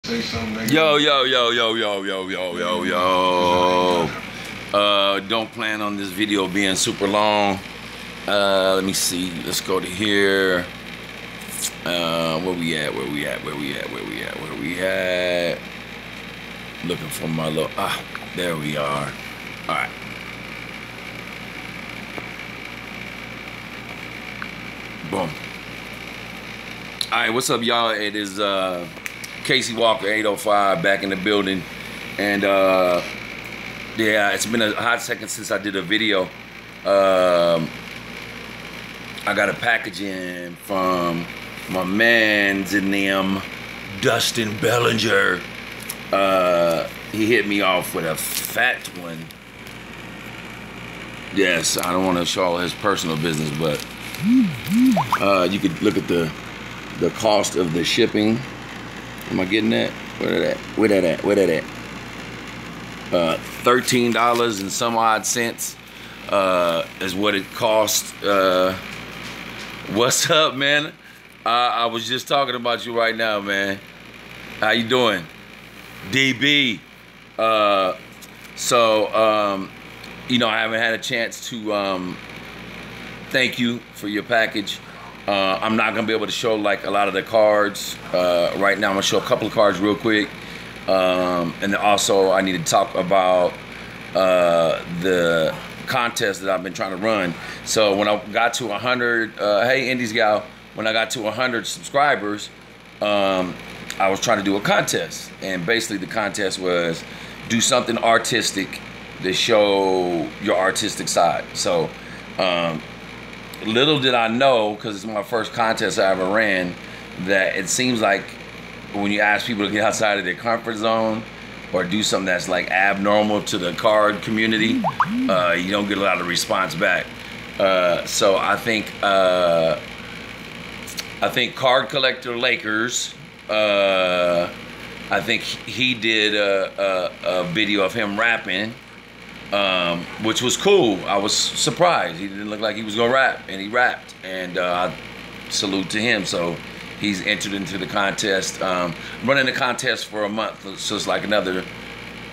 Say something, nigga. Yo. Don't plan on this video being super long. Let me see. Let's go to here. Where we at? Looking for my little, there we are. All right. Boom. All right, what's up, y'all? It is Casey Walker 805 back in the building, and yeah, it's been a hot second since I did a video. I got a package in from my man's in them, Dustin Bellinger. He hit me off with a fat one. Yes, I don't want to show all his personal business, but you could look at the cost of the shipping. Am I getting that? Where that at? $13 and some odd cents is what it cost. What's up, man? I was just talking about you right now, man. How you doing? DB. You know, I haven't had a chance to thank you for your package. I'm not gonna be able to show like a lot of the cards right now. I'm gonna show a couple of cards real quick, and then also I need to talk about the contest that I've been trying to run. So when I got to 100, hey Indies Gal, when I got to 100 subscribers, I was trying to do a contest, and basically the contest was do something artistic to show your artistic side. So little did I know, because it's my first contest I ever ran, that it seems like when you ask people to get outside of their comfort zone or do something that's like abnormal to the card community, you don't get a lot of response back. So I think Card Collector Lakers, I think he did a video of him rapping, which was cool. I was surprised. He didn't look like he was gonna rap, and he rapped, and I salute to him. So he's entered into the contest. I'm running the contest for a month, so it's like another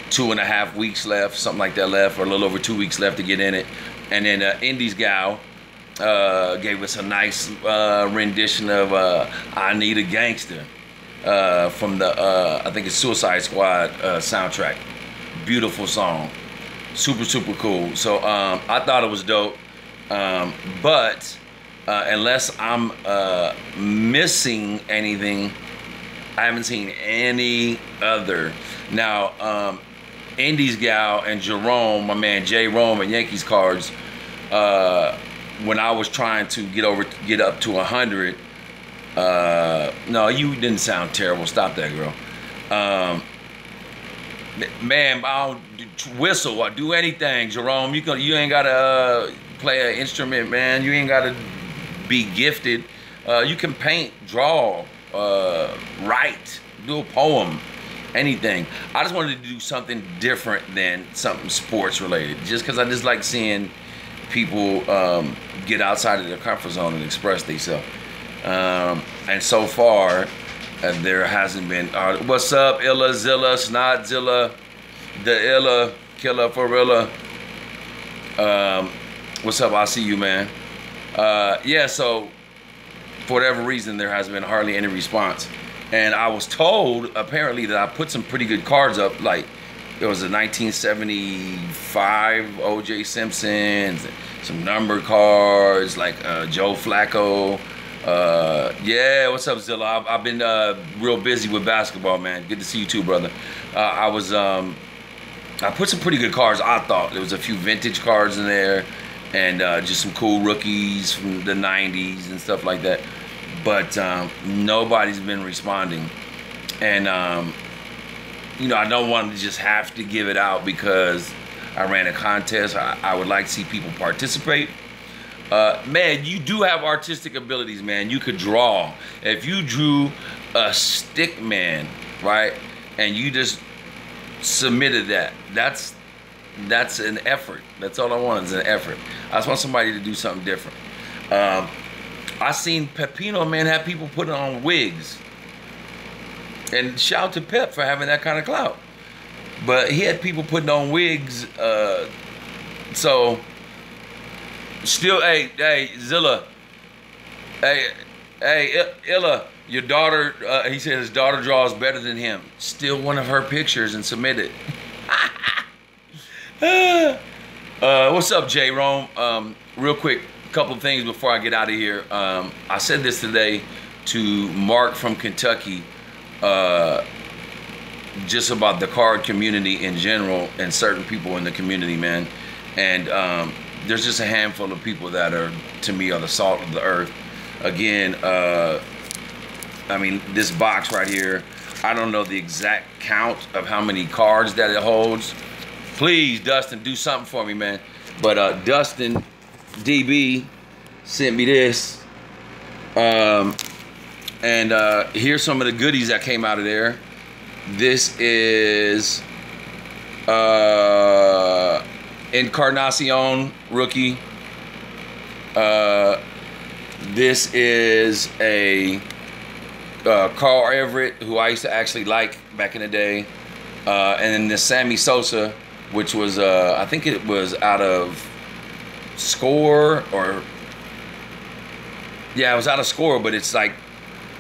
2.5 weeks left, something like that left, or a little over 2 weeks left to get in it. And then Indies Gal gave us a nice rendition of I Need a Gangster from the I think it's Suicide Squad soundtrack. Beautiful song. Super cool. So I thought it was dope, but unless I'm missing anything, I haven't seen any other. Now Indies Gal and Jerome, my man J Rome at Yankees Cards, when I was trying to get up to 100, no, you didn't sound terrible. Stop that, girl. Man, I'll whistle or do anything, Jerome. You ain't gotta play an instrument, man. You ain't gotta be gifted. You can paint, draw, write, do a poem, anything. I just wanted to do something different than something sports related, just because I just like seeing people get outside of their comfort zone and express themselves. And so far, there hasn't been. What's up, Illa, Zilla, Snotzilla, the Illa, Killer Forilla? What's up? I see you, man. Yeah, so for whatever reason, there has been hardly any response. And I was told, apparently, that I put some pretty good cards up. Like, there was a 1975 O.J. Simpson, some number cards, like Joe Flacco. Yeah, what's up, Zilla? I've been real busy with basketball, man. Good to see you too, brother. I put some pretty good cards, I thought. There was a few vintage cards in there, and just some cool rookies from the 90s and stuff like that. But nobody's been responding. And, you know, I don't want to just have to give it out because I ran a contest. I would like to see people participate. Man, you do have artistic abilities, man. You could draw. If you drew a stick man, right, and you just submitted that, that's an effort. That's all I want is an effort. I just want somebody to do something different. I seen Pepino, man, have people put on wigs. And shout out to Pep for having that kind of clout. But he had people putting on wigs. So, still, hey, Zilla. Hey, Illa, your daughter, he said his daughter draws better than him. Still one of her pictures and submitted. What's up, J. Rome? Real quick, a couple of things before I get out of here. I said this today to Mark from Kentucky, just about the card community in general and certain people in the community, man. And there's just a handful of people that are, to me, are the salt of the earth. Again, I mean, this box right here, I don't know the exact count of how many cards that it holds. Please, Dustin, do something for me, man. But Dustin DB sent me this. And here's some of the goodies that came out of there. This is Encarnacion rookie. This is a Carl Everett, who I used to actually like back in the day. And then the Sammy Sosa, which was, I think it was out of Score, or, yeah, it was out of Score, but it's like,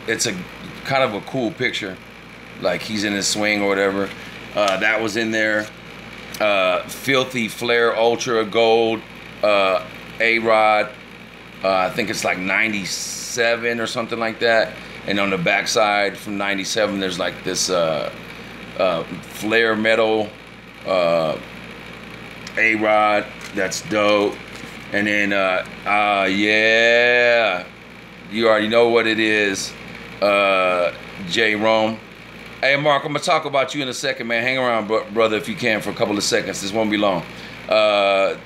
it's a kind of a cool picture. Like he's in his swing or whatever. That was in there. Filthy Flair Ultra Gold A-Rod. I think it's like 97 or something like that. And on the backside from 97, there's like this Flair Metal A-Rod. That's dope. And then, yeah, you already know what it is. J. Rome. Hey, Mark, I'm going to talk about you in a second, man. Hang around, brother, if you can, for a couple of seconds. This won't be long. That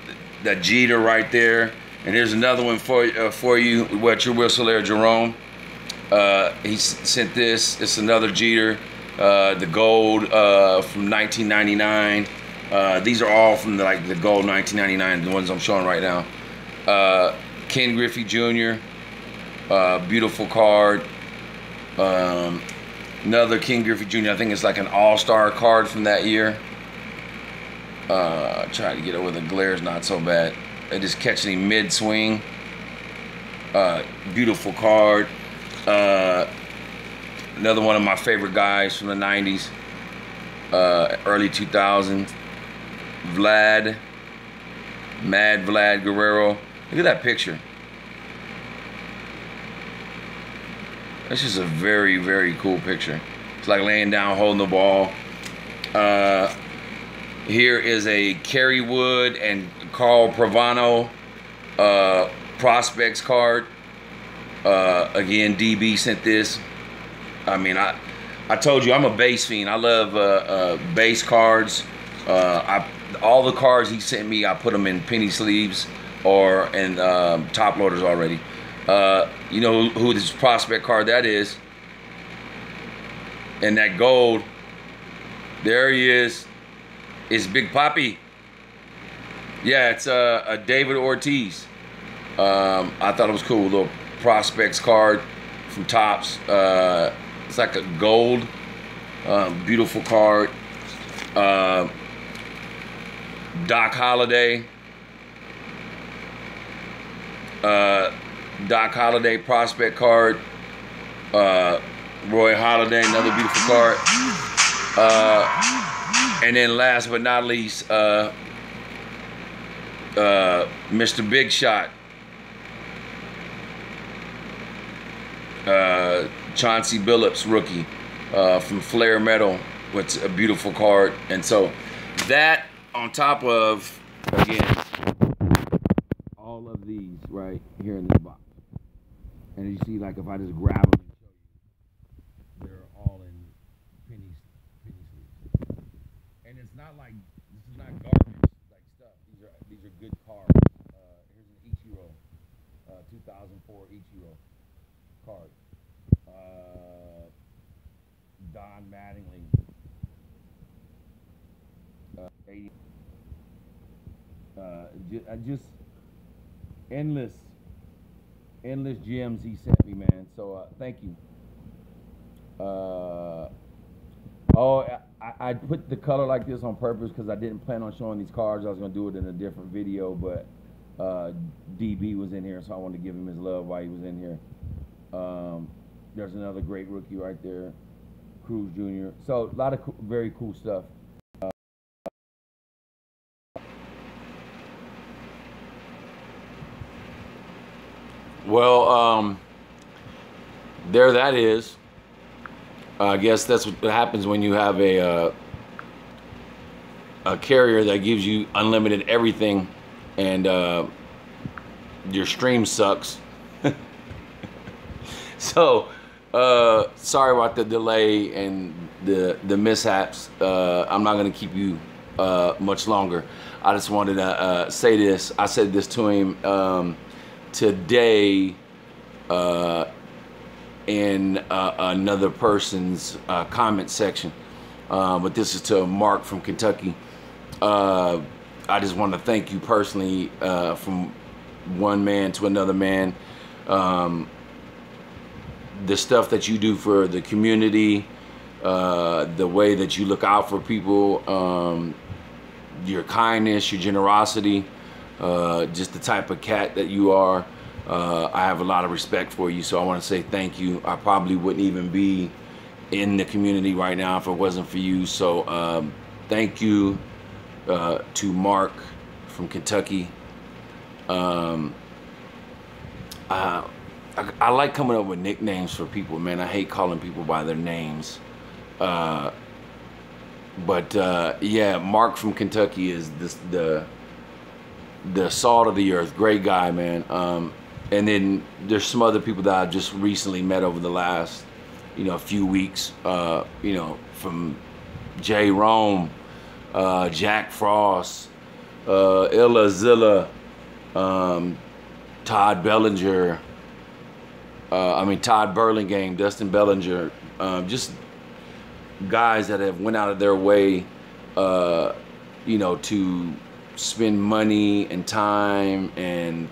Jeter right there. And here's another one for you, what your Whistler Jerome. He sent this. It's another Jeter, the gold from 1999. These are all from the gold 1999, the ones I'm showing right now. Ken Griffey Jr., beautiful card. Another Ken Griffey Jr., I think it's like an all-star card from that year. Try to get it where the glare's not so bad. They just catching him mid-swing. Beautiful card. Another one of my favorite guys from the 90s, early 2000s. Mad Vlad Guerrero. Look at that picture. That's just a very, very cool picture. It's like laying down, holding the ball. Here is a Kerry Wood and Carl Pravano prospects card. Again, DB sent this. I mean, I told you I'm a base fiend. I love base cards. All the cards he sent me, I put them in penny sleeves or in top loaders already. You know who this prospect card that is. And that gold, there he is. It's Big Papi. Yeah, it's a David Ortiz. I thought it was cool. Little prospects card from Topps. It's like a gold. Beautiful card. Doc Holliday. Doc Holliday prospect card. Roy Halladay, another beautiful card. And then last but not least, Mr. Big Shot. Chauncey Billups, rookie, from Flair Metal, with a beautiful card. And so that on top of, again, all of these right here in this box. And you see, like, if I just grab them and show you, they're all in penny sleeves. And it's not like, this is not garbage like stuff. These are good cards. Here's an Ichiro, 2004 Ichiro card. Don Mattingly, 80. Just endless gems he sent me, man. So thank you. Oh, I put the color like this on purpose because I didn't plan on showing these cards. I was gonna do it in a different video, but DB was in here, so I wanted to give him his love while he was in here. There's another great rookie right there, Cruz Jr. So a lot of very cool stuff. Well, there that is. I guess that's what happens when you have a carrier that gives you unlimited everything, and your stream sucks. So, sorry about the delay and the mishaps. I'm not gonna keep you much longer. I just wanted to say this. I said this to him today in another person's comment section, but this is to Mark from Kentucky. I just want to thank you personally, from one man to another man. The stuff that you do for the community, the way that you look out for people, your kindness, your generosity, just the type of cat that you are. I have a lot of respect for you, so I want to say thank you. I probably wouldn't even be in the community right now if it wasn't for you. So thank you to Mark from Kentucky. I like coming up with nicknames for people, man. I hate calling people by their names. But yeah, Mark from Kentucky is the salt of the earth. Great guy, man. And then there's some other people that I've just recently met over the last, few weeks. From Jay Rome, Jack Frost, Illa Zilla, Todd Bellinger. Todd Burlingame, Dustin Bellinger, just guys that have went out of their way, to spend money and time and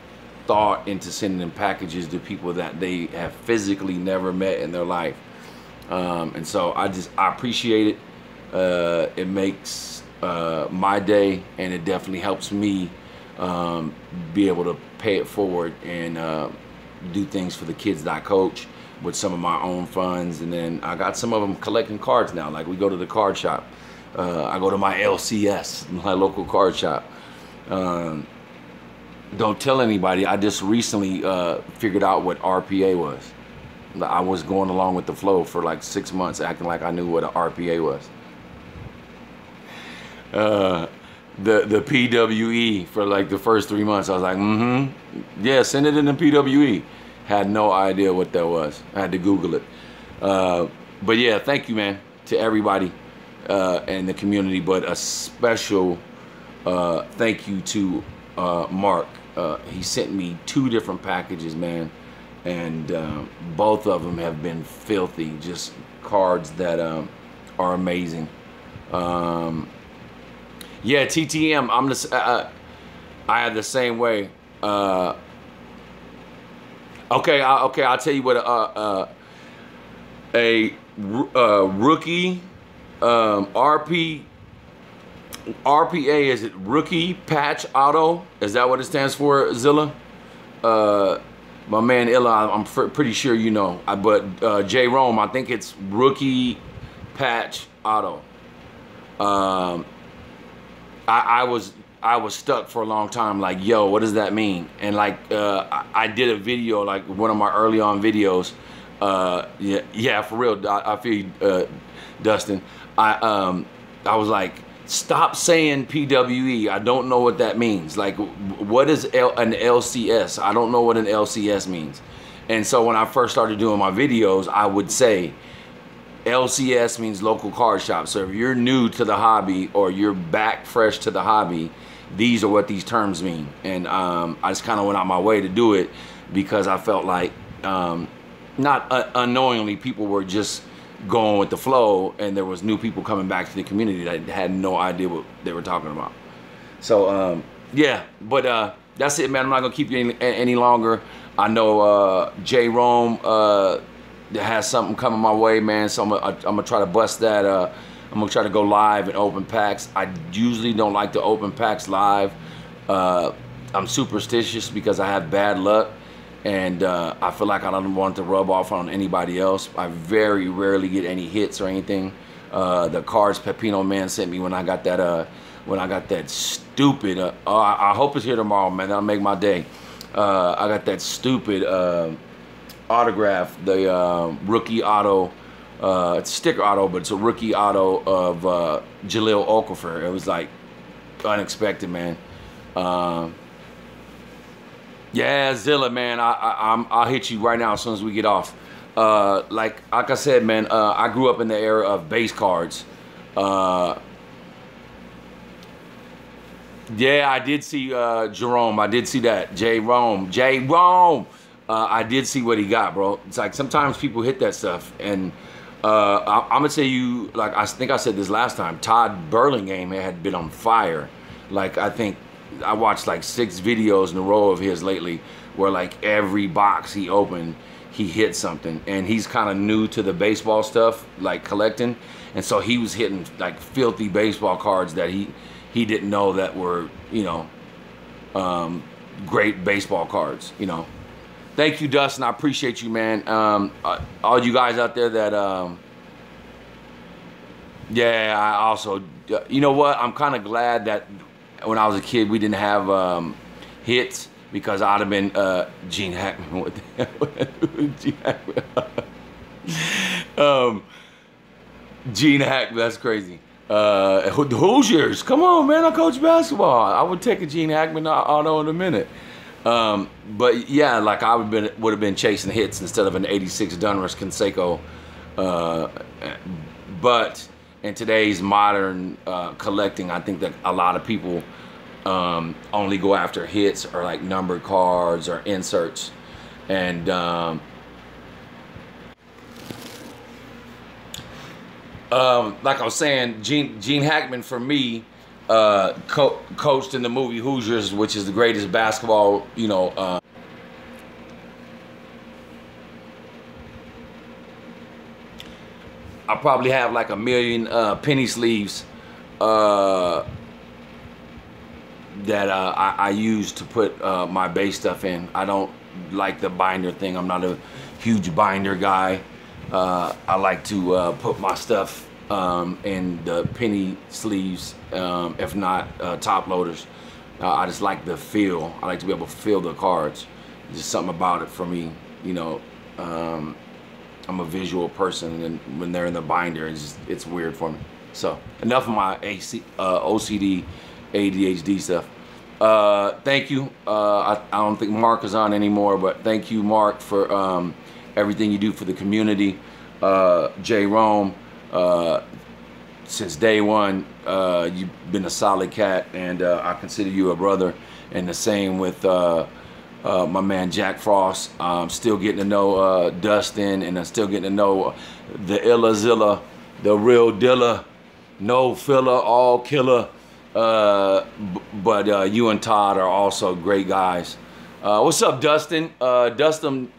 thought into sending packages to people that they have physically never met in their life. And so I appreciate it. It makes my day, and it definitely helps me be able to pay it forward and do things for the kids that I coach with some of my own funds. And then I got some of them collecting cards now. Like, we go to the card shop. I go to my LCS, my local card shop. Don't tell anybody. I just recently figured out what RPA was. I was going along with the flow for like 6 months, acting like I knew what an RPA was. The PWE for like the first 3 months. I was like, yeah, send it in the PWE. Had no idea what that was. I had to Google it. But yeah, thank you, man, to everybody in the community, but a special thank you to Mark. He sent me 2 different packages, man, and both of them have been filthy. Just cards that are amazing. Yeah, TTM. I had the same way. Okay, I'll tell you what. A rookie RPA, is it rookie patch auto? Is that what it stands for, Zilla? My man Illa, I'm pretty sure you know. But J Rome, I think it's rookie patch auto. I was stuck for a long time, like, yo, what does that mean? And like, I did a video, like one of my early on videos. Yeah, for real. I feel you, Dustin. I was like, stop saying PWE. I don't know what that means. Like, what is an LCS? I don't know what an LCS means. And so when I first started doing my videos, I would say, LCS means local card shop. So if you're new to the hobby or you're back fresh to the hobby, these are what these terms mean. And I just kind of went out my way to do it because I felt like, not unknowingly, people were just going with the flow, and there was new people coming back to the community that had no idea what they were talking about. So yeah, but that's it, man. I'm not gonna keep you any longer. I know J Rome has something coming my way, man, so I'm gonna try to bust that I'm gonna try to go live and open packs. I usually don't like to open packs live. I'm superstitious because I have bad luck, and I feel like I don't want it to rub off on anybody else. I very rarely get any hits or anything. The cards Pepino man sent me when I got that stupid. I hope it's here tomorrow, man. That'll make my day. I got that stupid autograph, the rookie auto. It's a sticker auto, but it's a rookie auto of Jahlil Okafor. It was like unexpected, man. Yeah, Zilla, man. I'll hit you right now as soon as we get off. Like I said, man. I grew up in the era of base cards. Yeah, I did see Jerome. I did see that. Jerome. I did see what he got, bro. It's like sometimes people hit that stuff, and I'm gonna tell you, like I think I said this last time. Todd Burlingame had been on fire. Like I think I watched like 6 videos in a row of his lately, where like every box he opened, he hit something. And he's kind of new to the baseball stuff, like collecting, and so he was hitting like filthy baseball cards that he didn't know that were, you know, great baseball cards, you know. Thank you, Dustin. I appreciate you, man. All you guys out there that, yeah, I also, you know what? I'm kind of glad that when I was a kid, we didn't have hits, because I'd have been Gene Hackman. What the hell? Gene Hackman. Gene Hackman, that's crazy. Hoosiers, come on, man. I coach basketball. I would take a Gene Hackman auto in a minute. But yeah, like I would have been chasing hits instead of an '86 Donruss Canseco. But in today's modern collecting, I think that a lot of people only go after hits or like numbered cards or inserts, and like I was saying, Gene Hackman for me coached in the movie Hoosiers, which is the greatest basketball, you know. I probably have like 1 million penny sleeves that I use to put my base stuff in. I don't like the binder thing. I'm not a huge binder guy. I like to put my stuff in the penny sleeves, if not top loaders. I just like the feel. I like to be able to feel the cards. There's just something about it for me, you know. I'm a visual person, and when they're in the binder, it's weird for me. So enough of my OCD, ADHD stuff. Thank you. I don't think Mark is on anymore, but thank you, Mark, for everything you do for the community. J. Rome, since day one, you've been a solid cat, and I consider you a brother. And the same with my man Jack Frost. I'm still getting to know Dustin, and I'm still getting to know the Illa Zilla, the real Dilla, no filler, all killer. But you and Todd are also great guys. What's up, Dustin? Dustin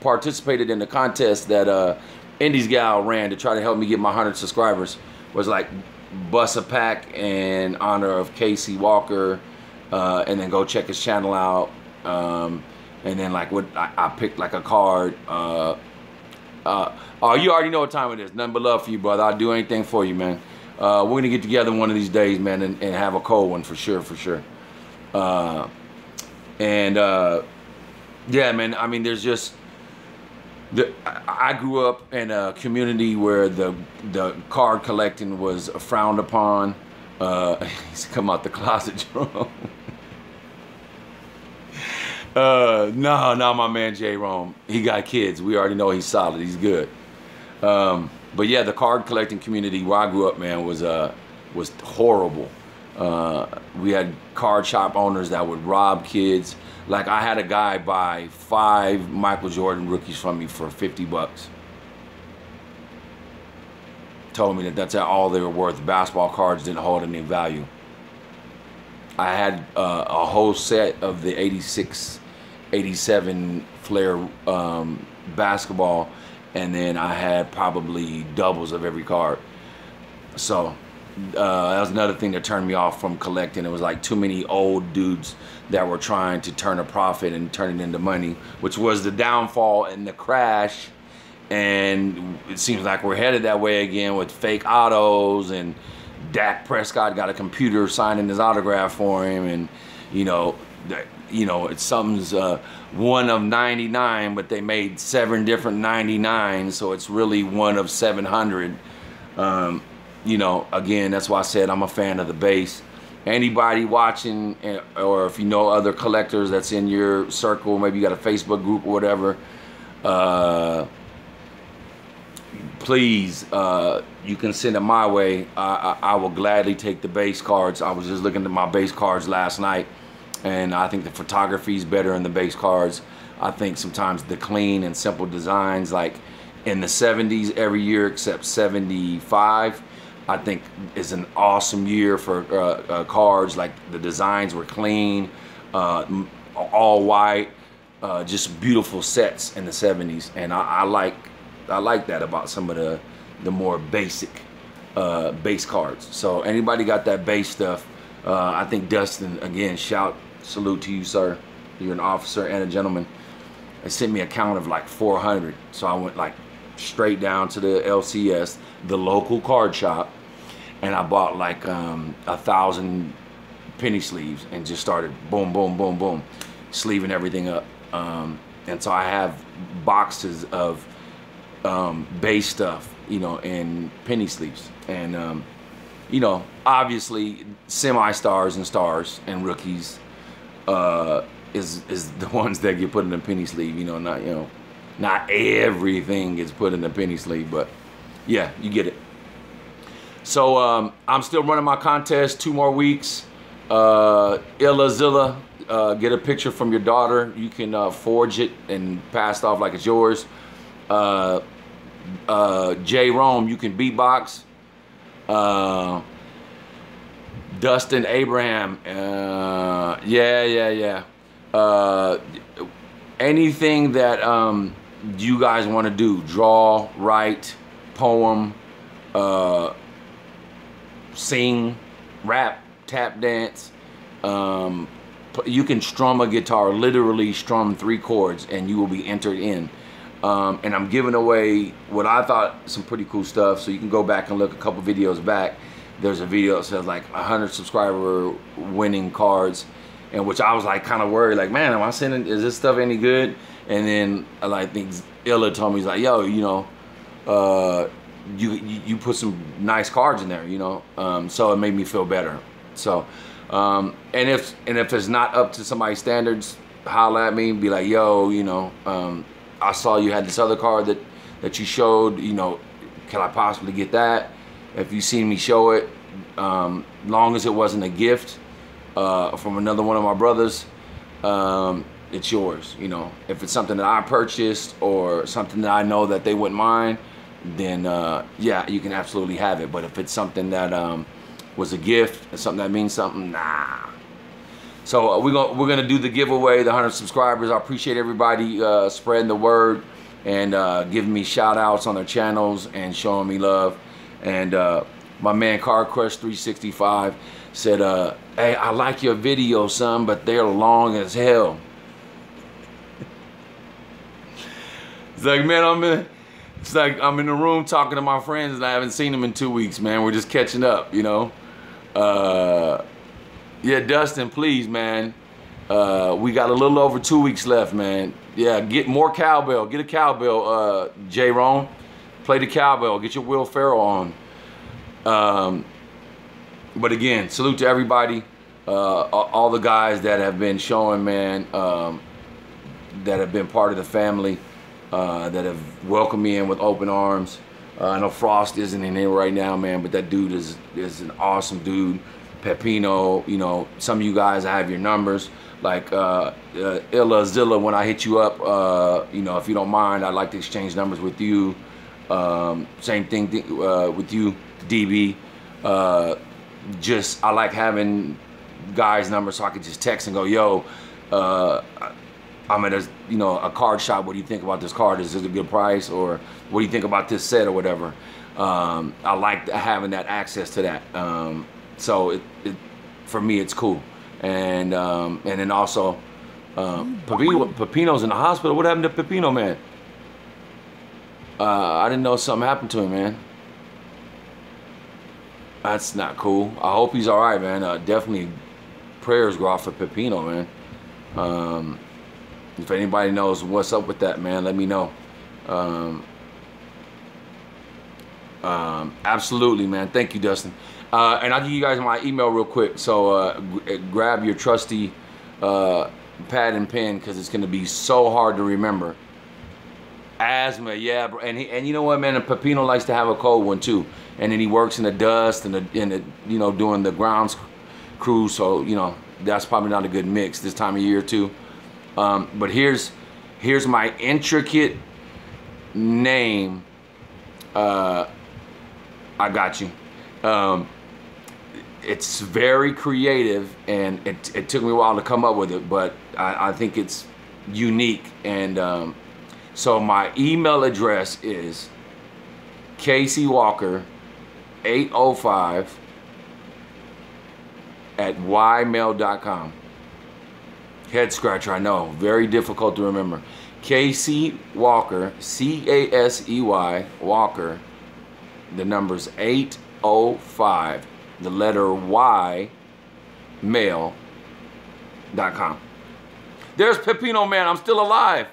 participated in the contest that Indies Gal ran to try to help me get my 100 subscribers. Was like bust a pack in honor of Casey Walker, and then go check his channel out. And then like what I picked like a card. Oh, you already know what time it is. Nothing but love for you, brother. I'll do anything for you, man. We're gonna get together one of these days, man, and have a cold one for sure, for sure. Yeah, man. I mean, there's just I grew up in a community where the card collecting was frowned upon. He's come out the closet, Jerome. No, my man J. Rome. He got kids. We already know he's solid. He's good. But yeah, the card collecting community where I grew up, man, was horrible. We had card shop owners that would rob kids. Like I had a guy buy 5 Michael Jordan rookies from me for 50 bucks. Told me that that's all they were worth. Basketball cards didn't hold any value. I had a whole set of the 86, 87 Flair basketball, and then I had probably doubles of every card. So that was another thing that turned me off from collecting. It was like too many old dudes that were trying to turn a profit and turn it into money, which was the downfall and the crash. And it seems like we're headed that way again with fake autos, and Dak Prescott got a computer signing his autograph for him, and it's something's one of 99, but they made 7 different 99s, so it's really one of 700. Again, that's why I said I'm a fan of the base. Anybody watching, or if you know other collectors that's in your circle, maybe you got a Facebook group or whatever, please, you can send it my way. I will gladly take the base cards. I was just looking at my base cards last night, and I think the photography is better in the base cards. I think sometimes the clean and simple designs, like in the 70s every year except 75, I think is an awesome year for cards. Like the designs were clean, all white, just beautiful sets in the 70s, and I like that about some of the more basic base cards. So anybody got that base stuff, I think Dustin, again, salute to you, sir. You're an officer and a gentleman. They sent me a count of like 400, so I went like straight down to the LCS, the local card shop, and I bought like 1,000 penny sleeves and just started boom, boom, boom, boom, sleeving everything up. And so I have boxes of base stuff, in penny sleeves, and obviously semi-stars and stars and rookies is the ones that get put in a penny sleeve. Not everything gets put in a penny sleeve, but yeah, you get it. So I'm still running my contest, 2 more weeks. Illazilla, get a picture from your daughter. You can forge it and pass it off like it's yours. J Rome, you can beatbox. Dustin Abraham, anything that you guys want to do, draw, write, poem, sing, rap, tap dance, you can strum a guitar, literally strum 3 chords, and you will be entered in. And I'm giving away what I thought some pretty cool stuff, so you can go back and look a couple videos back. There's a video that says like 100 subscriber winning cards, and which I was like kind of worried, like, man, am I sending, is this stuff any good? And then I think Illa told me, he's like, yo, you put some nice cards in there, so it made me feel better. So and if it's not up to somebody's standards, holla at me, be like, yo, I saw you had this other card that you showed, can I possibly get that? If you seen me show it, long as it wasn't a gift from another one of my brothers, it's yours. If it's something that I purchased or something that I know that they wouldn't mind, then yeah, you can absolutely have it. But if it's something that was a gift, something that means something, nah. So we're gonna do the giveaway, the 100 subscribers. I appreciate everybody spreading the word and giving me shout outs on their channels and showing me love. And my man Car Crush 365 said, hey, I like your videos, son, but they're long as hell. It's like, man, I'm in the room talking to my friends and I haven't seen them in 2 weeks, man. We're just catching up, Yeah, Dustin, please, man. We got a little over 2 weeks left, man. Yeah, get more cowbell. Get a cowbell, J Rome. Play the cowbell. Get your Will Ferrell on. But again, salute to everybody. All the guys that have been showing, man, that have been part of the family, that have welcomed me in with open arms. I know Frost isn't in here right now, man, but that dude is an awesome dude. Pepino, some of you guys, I have your numbers. Like Illa Zilla, when I hit you up, if you don't mind, I'd like to exchange numbers with you. Same thing with you, DB. I like having guys' numbers so I could just text and go, yo, I'm at a card shop. What do you think about this card? Is this a good price? Or what do you think about this set or whatever? I like having that access to that. So for me, it's cool. And then also, Pepino's in the hospital. What happened to Pepino, man? I didn't know something happened to him, man. That's not cool. I hope he's all right, man. Definitely prayers go out for Pepino, man. If anybody knows what's up with that, man, let me know. Absolutely, man. Thank you, Dustin. And I'll give you guys my email real quick. So grab your trusty pad and pen, because it's going to be so hard to remember. Asthma, yeah, bro. And you know what, man? Pepino likes to have a cold one too. And then he works in the dust and you know, doing the grounds crew. So you know, that's probably not a good mix this time of year too. But here's my intricate name. I got you. It's very creative, and it took me a while to come up with it, but I think it's unique. And so my email address is kcwalker805@ymail.com. Head scratcher, I know, very difficult to remember. KC Walker, C-A-S-E-Y, Walker, the number's 805, the letter Y, mail.com. There's Pepino, man, I'm still alive.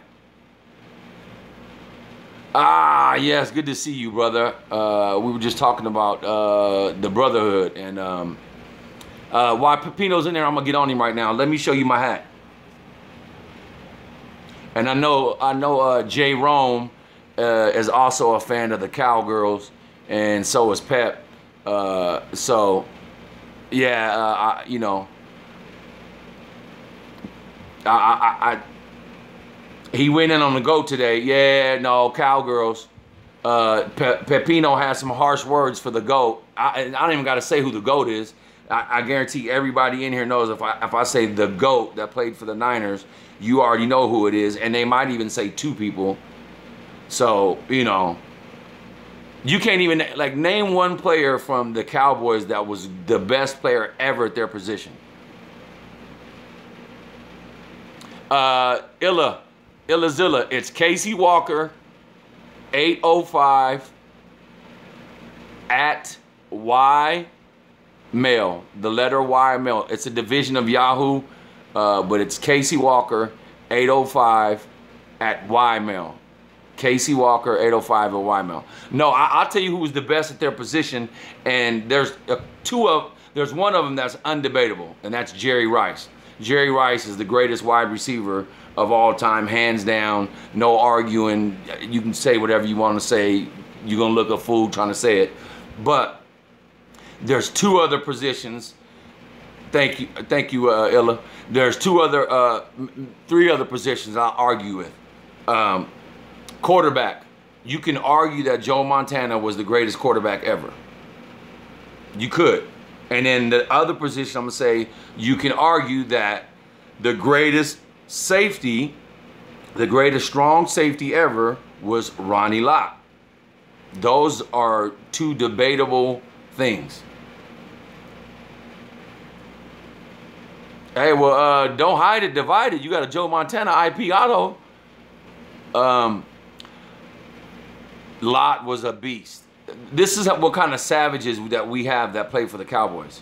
Ah, yes, good to see you, brother. We were just talking about the brotherhood, and while Pepino's in there, I'm gonna get on him right now. Let me show you my hat. And I know Jay Rome is also a fan of the Cowgirls, and so is Pep. So yeah, you know, he went in on the GOAT today. Yeah, no, Cowgirls. Pepino has some harsh words for the GOAT. I don't even got to say who the GOAT is. I guarantee everybody in here knows if I say the GOAT that played for the Niners, you already know who it is. And they might even say two people. So, you know, you can't even, like, name one player from the Cowboys that was the best player ever at their position. Illazilla, it's Casey Walker, 805 at Y Mail, the letter Y Mail. It's a division of Yahoo, but it's Casey Walker, 805 at Y Mail. Casey Walker, 805 at Y Mail. No, I'll tell you who was the best at their position, and there's one of them that's undebatable, and that's Jerry Rice. Jerry Rice is the greatest wide receiver of all time, hands down, no arguing. You can say whatever you want to say. You're going to look a fool trying to say it. But there's two other positions. Thank you, Illa. There's three other positions I'll argue with. Quarterback. You can argue that Joe Montana was the greatest quarterback ever. You could. And then the other position, I'm going to say, you can argue that the greatest safety, the greatest strong safety ever was Ronnie Lott. Those are two debatable things. Hey, well, don't hide it, divide it. You got a Joe Montana IP auto. Lott was a beast. This is what kind of savages that we have that play for the Cowboys.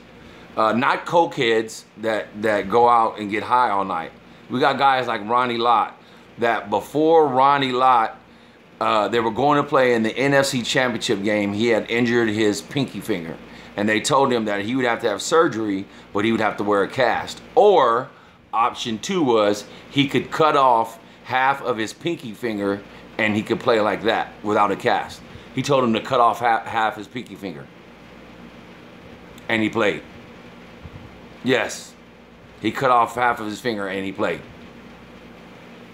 Not cokeheads that go out and get high all night. We got guys like Ronnie Lott that before Ronnie Lott, they were going to play in the NFC Championship game. He had injured his pinky finger. And they told him that he would have to have surgery, but he would have to wear a cast. Or option two was he could cut off half of his pinky finger and he could play like that without a cast. He told him to cut off half his pinky finger. And he played. Yes. He cut off half of his finger and he played.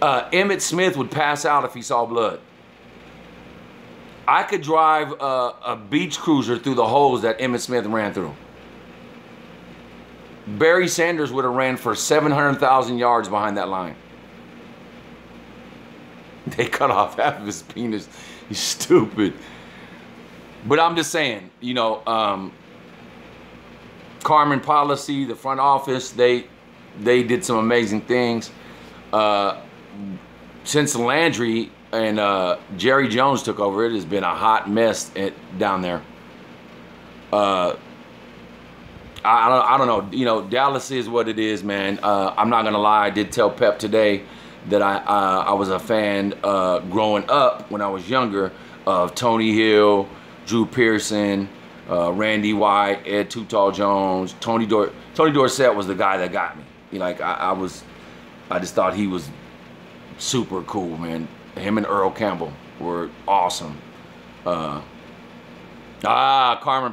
Emmitt Smith would pass out if he saw blood. I could drive a beach cruiser through the holes that Emmitt Smith ran through. Barry Sanders would have ran for 700,000 yards behind that line. They cut off half of his penis. He's stupid. But I'm just saying, you know, Carmen Policy, the front office, they did some amazing things. Since Landry and Jerry Jones took over, it has been a hot mess down there. I don't know. You know, Dallas is what it is, man. I'm not gonna lie. I did tell Pep today that I was a fan growing up when I was younger of Tony Hill, Drew Pearson, Randy White, Ed Too Tall Jones, Tony Dorsett was the guy that got me. You know, like I just thought he was super cool, man. Him and Earl Campbell were awesome. Carmen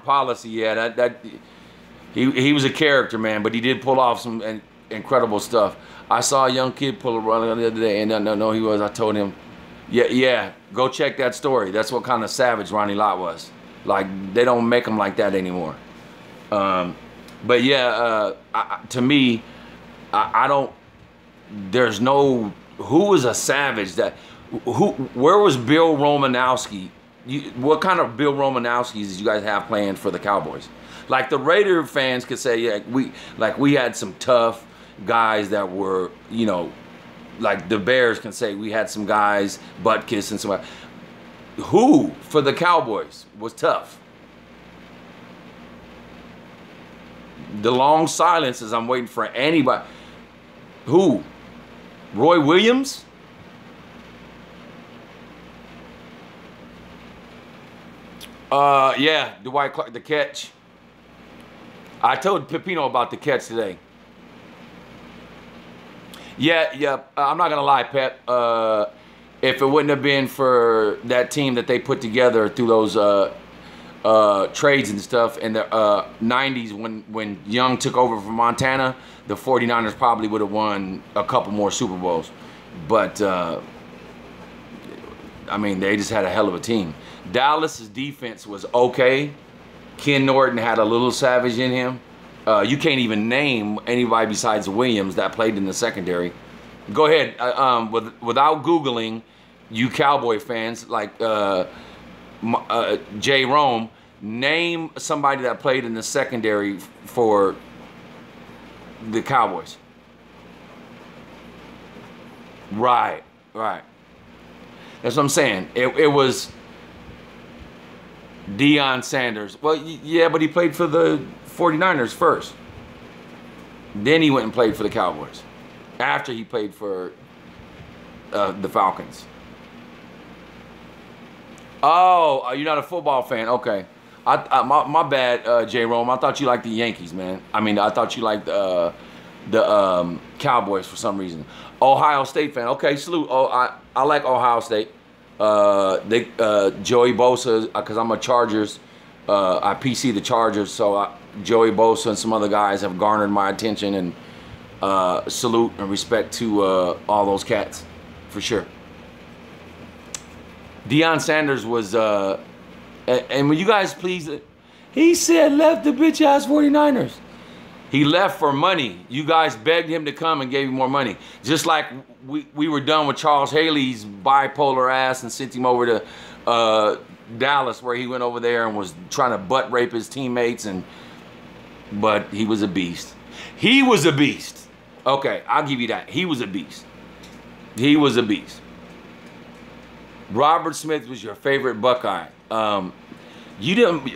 Policy, yeah, he was a character, man, but he did pull off some incredible stuff. I saw a young kid pull a run the other day, and no, he was. I told him, yeah, go check that story. That's what kind of savage Ronnie Lott was. Like, they don't make him like that anymore. But yeah, to me, I don't. There's no. Who was a savage that? Where was Bill Romanowski? What kind of Bill Romanowskis did you guys have playing for the Cowboys? Like, the Raider fans could say, yeah, we had some tough guys that were, you know, like the Bears can say we had some guys butt kissing somebody. Who for the Cowboys was tough? The long silences. I'm waiting for anybody. Who? Roy Williams? Yeah, Dwight Clark, the catch. I told Pepino about the catch today. Yeah. I'm not gonna lie, Pep. If it wouldn't have been for that team that they put together through those trades and stuff in the 90s when Young took over from Montana, the 49ers probably would have won a couple more Super Bowls. But I mean, they just had a hell of a team. Dallas's defense was okay. Ken Norton had a little savage in him. You can't even name anybody besides Williams that played in the secondary. Go ahead. Without Googling, you Cowboy fans like Jay Rome, name somebody that played in the secondary for the Cowboys. Right. That's what I'm saying. It was Deion Sanders. Well, yeah, but he played for the 49ers first. Then he went and played for the Cowboys. After he played for the Falcons. Oh, you're not a football fan? Okay. My bad, J. Rome. I thought you liked the Yankees, man. I mean, I thought you liked the Cowboys for some reason. Ohio State fan. Okay, salute. Oh, I like Ohio State. Joey Bosa, because I'm a Chargers. I PC the Chargers, so Joey Bosa and some other guys have garnered my attention, and salute and respect to all those cats, for sure. Deion Sanders was, and will you guys please, he said left the bitch-ass 49ers. He left for money. You guys begged him to come and gave him more money. Just like we were done with Charles Haley's bipolar ass and sent him over to Dallas, where he went over there and was trying to butt rape his teammates, but he was a beast. He was a beast. Okay, I'll give you that. He was a beast. He was a beast. Robert Smith was your favorite Buckeye. You didn't,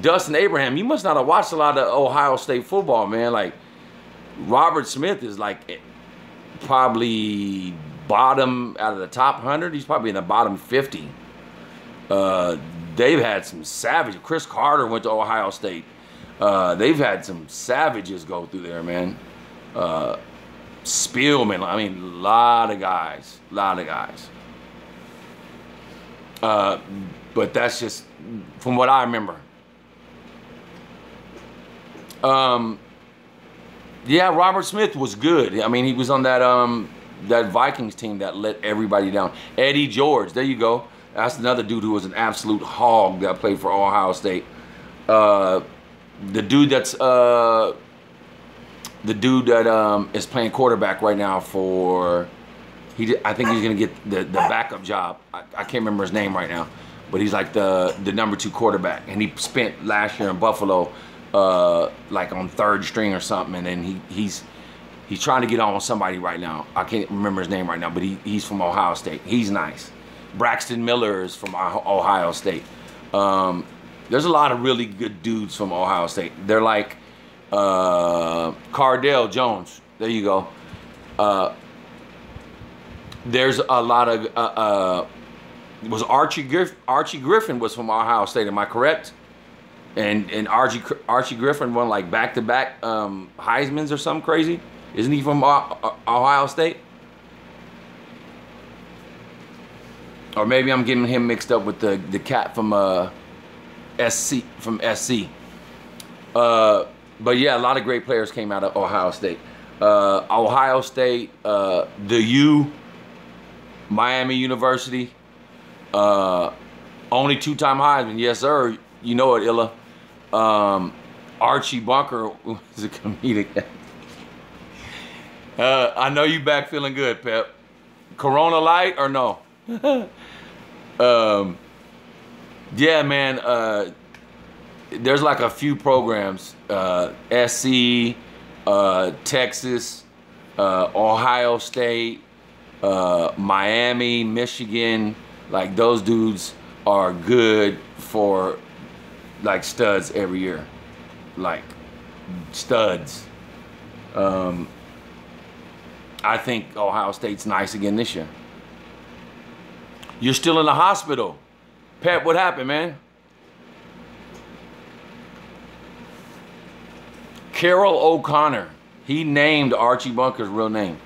Dustin Abraham, you must not have watched a lot of Ohio State football, man. Like, Robert Smith is like probably bottom out of the top 100. He's probably in the bottom 50. They've had some savage. Chris Carter went to Ohio State. They've had some savages go through there, man. Spielman, I mean, a lot of guys. But that's just from what I remember. Yeah, Robert Smith was good. I mean, he was on that that Vikings team that let everybody down. Eddie George, there you go. That's another dude who was an absolute hog that played for Ohio State. The dude that is playing quarterback right now for, I think he's gonna get the backup job. I can't remember his name right now. but he's like the #2 quarterback, and he spent last year in Buffalo, like on 3rd string or something, and then he's trying to get on with somebody right now. I can't remember his name right now, but he's from Ohio State. He's nice. Braxton Miller is from Ohio State. There's a lot of really good dudes from Ohio State. They're like Cardale Jones. There you go. There's a lot of was Archie Griffin was from Ohio State. Am I correct? And Archie Griffin won like back-to-back Heismans or something crazy. Isn't he from Ohio State? Or maybe I'm getting him mixed up with the cat from SC. But yeah, a lot of great players came out of Ohio State. Ohio State, the U, Miami University, only 2-time Heisman. Yes, sir. You know it, Illa. Archie Bunker was a comedic. I know you back feeling good, Pep. Corona Light or no? Yeah, man. There's like a few programs. SC, Texas, Ohio State, Miami, Michigan. Like those dudes are good for like studs every year. Like studs. I think Ohio State's nice again this year. You're still in the hospital. Pep, what happened, man? Carroll O'Connor. He named Archie Bunker's real name.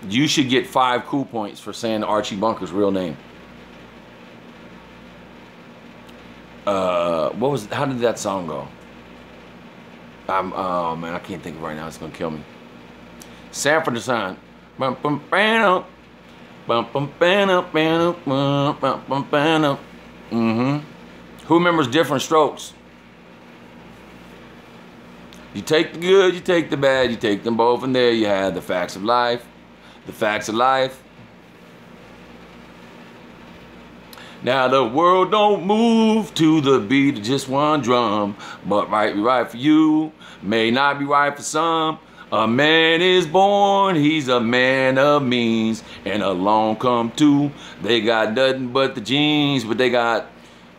You should get 5 cool points for saying Archie Bunker's real name. What was? How did that song go? Oh man, I can't think of it right now. It's gonna kill me. Sanford and Son. Mm-hmm. Who remembers Different Strokes? You take the good, you take the bad, you take them both, and there you have the facts of life. The facts of life. Now the world don't move to the beat of just one drum, but might be right for you, may not be right for some. A man is born, he's a man of means, and along come two. They got nothing but the genes, but they got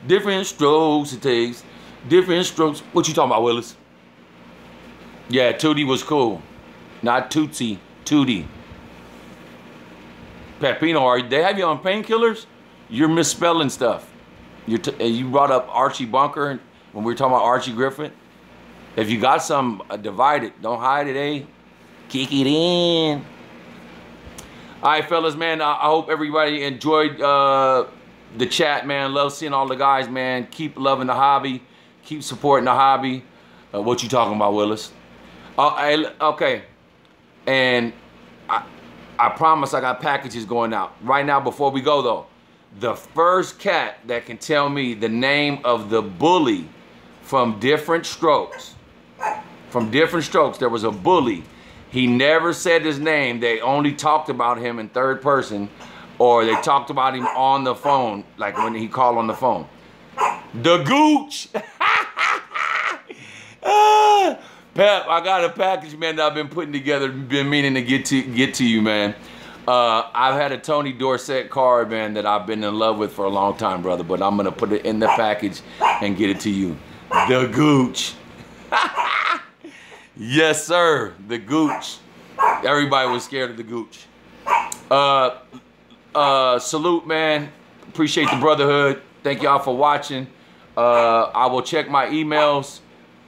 different strokes. It takes different strokes. What you talking about, Willis? Yeah, Tootie was cool. Not Tootsie, Tootie. Pepino, they have you on painkillers? You're misspelling stuff. You brought up Archie Bunker when we were talking about Archie Griffin. If you got some, divide it. Don't hide it, eh? Kick it in. All right, fellas, man. I hope everybody enjoyed the chat, man. Love seeing all the guys, man. Keep loving the hobby. Keep supporting the hobby. What you talking about, Willis? Okay. And I promise I got packages going out. Right now, before we go, though, the first cat that can tell me the name of the bully from Different Strokes. From Different Strokes, there was a bully. He never said his name. They only talked about him in third person, or they talked about him on the phone, like when he called on the phone. The Gooch. Pep, I got a package, man, that I've been putting together, been meaning to get to you, man. I've had a Tony Dorsett card, man, that I've been in love with for a long time, brother, but I'm gonna put it in the package and get it to you. The Gooch. Yes, sir, the Gooch. Everybody was scared of the Gooch. Salute, man. Appreciate the brotherhood. Thank y'all for watching. I will check my emails.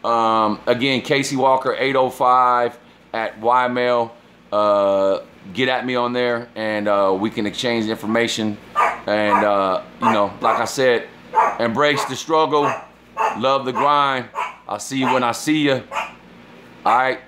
Again, Casey Walker 805 at Ymail. Get at me on there, and we can exchange information. And you know, like I said, embrace the struggle, love the grind. I'll see you when I see you. All right.